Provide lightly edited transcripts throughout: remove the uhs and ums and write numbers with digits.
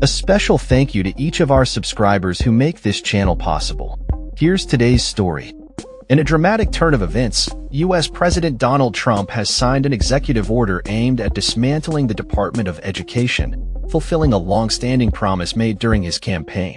A special thank you to each of our subscribers who make this channel possible. Here's today's story. In a dramatic turn of events, U.S. President Donald Trump has signed an executive order aimed at dismantling the Department of Education, fulfilling a long-standing promise made during his campaign.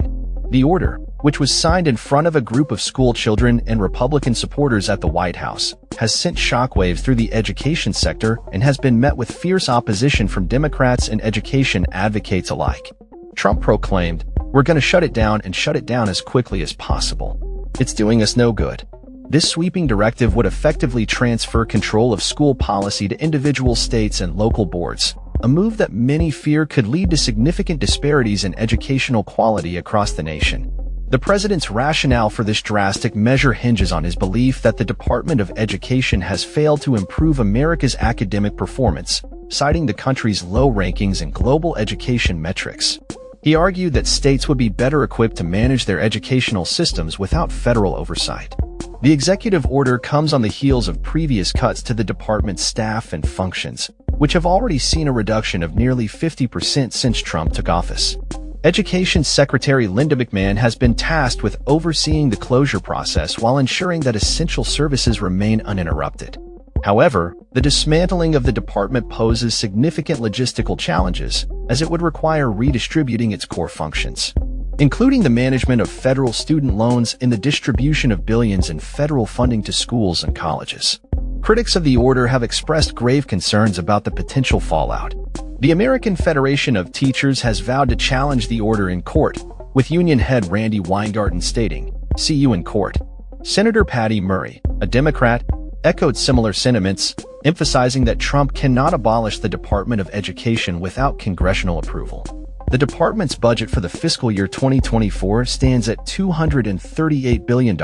The order, which was signed in front of a group of school children and Republican supporters at the White House, has sent shockwaves through the education sector and has been met with fierce opposition from Democrats and education advocates alike. Trump proclaimed, "We're going to shut it down and shut it down as quickly as possible. It's doing us no good." This sweeping directive would effectively transfer control of school policy to individual states and local boards, a move that many fear could lead to significant disparities in educational quality across the nation. The president's rationale for this drastic measure hinges on his belief that the Department of Education has failed to improve America's academic performance, citing the country's low rankings in global education metrics. He argued that states would be better equipped to manage their educational systems without federal oversight. The executive order comes on the heels of previous cuts to the department's staff and functions, which have already seen a reduction of nearly 50% since Trump took office. Education Secretary Linda McMahon has been tasked with overseeing the closure process while ensuring that essential services remain uninterrupted. However, the dismantling of the department poses significant logistical challenges, as it would require redistributing its core functions, including the management of federal student loans and the distribution of billions in federal funding to schools and colleges. Critics of the order have expressed grave concerns about the potential fallout. The American Federation of Teachers has vowed to challenge the order in court, with union head Randy Weingarten stating, "See you in court." Senator Patty Murray, a Democrat, echoed similar sentiments, emphasizing that Trump cannot abolish the Department of Education without congressional approval. The department's budget for the fiscal year 2024 stands at $238 billion,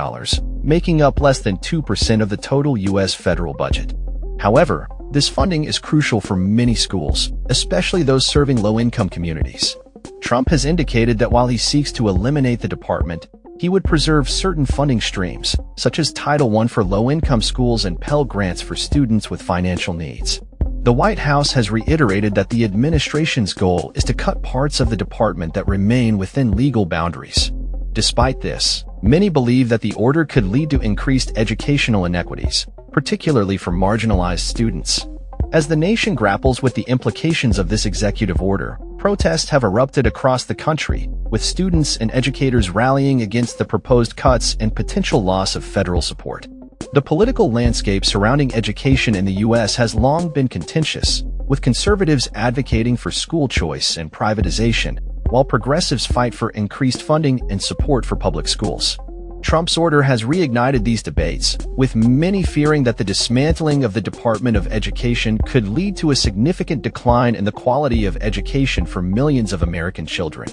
making up less than 2% of the total U.S. federal budget. However, this funding is crucial for many schools, especially those serving low-income communities. Trump has indicated that while he seeks to eliminate the department, he would preserve certain funding streams, such as Title I for low-income schools and Pell Grants for students with financial needs. The White House has reiterated that the administration's goal is to cut parts of the department that remain within legal boundaries. Despite this, many believe that the order could lead to increased educational inequities, particularly for marginalized students. As the nation grapples with the implications of this executive order, protests have erupted across the country, with students and educators rallying against the proposed cuts and potential loss of federal support. The political landscape surrounding education in the U.S. has long been contentious, with conservatives advocating for school choice and privatization, while progressives fight for increased funding and support for public schools. Trump's order has reignited these debates, with many fearing that the dismantling of the Department of Education could lead to a significant decline in the quality of education for millions of American children.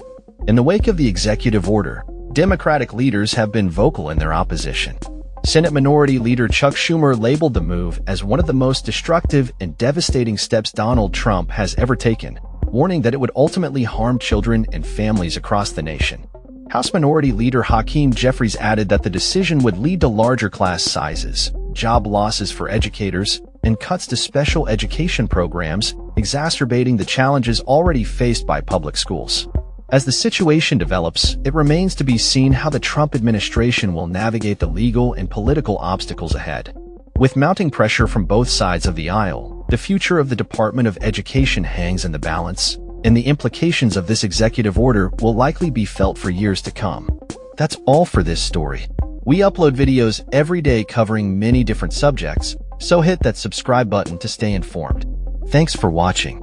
In the wake of the executive order, Democratic leaders have been vocal in their opposition. Senate Minority Leader Chuck Schumer labeled the move as one of the most destructive and devastating steps Donald Trump has ever taken, warning that it would ultimately harm children and families across the nation. House Minority Leader Hakeem Jeffries added that the decision would lead to larger class sizes, job losses for educators, and cuts to special education programs, exacerbating the challenges already faced by public schools. As the situation develops, it remains to be seen how the Trump administration will navigate the legal and political obstacles ahead. With mounting pressure from both sides of the aisle, the future of the Department of Education hangs in the balance, and the implications of this executive order will likely be felt for years to come. That's all for this story. We upload videos every day covering many different subjects, so hit that subscribe button to stay informed. Thanks for watching.